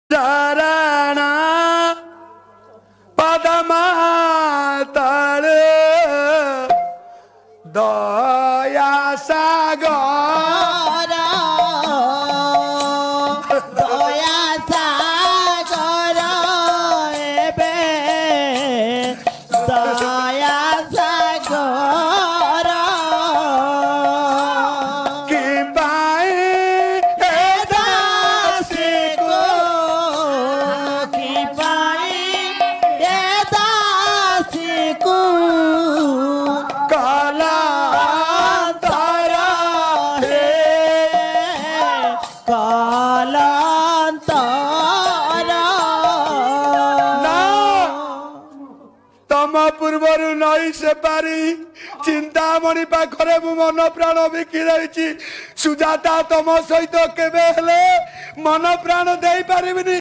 चरण पदमातल दया सागर दया सागर एबे दया सागर कि पाए ए दासी को की पाई ए दासी को काला तारा हे कालांतरा ना तम पूर्वर नई से पारी चिंतामणि पाखरे मु मन प्राण बिकी रही सुजाता तम सहित केबे हेले मन प्राण दे पारिबिनी।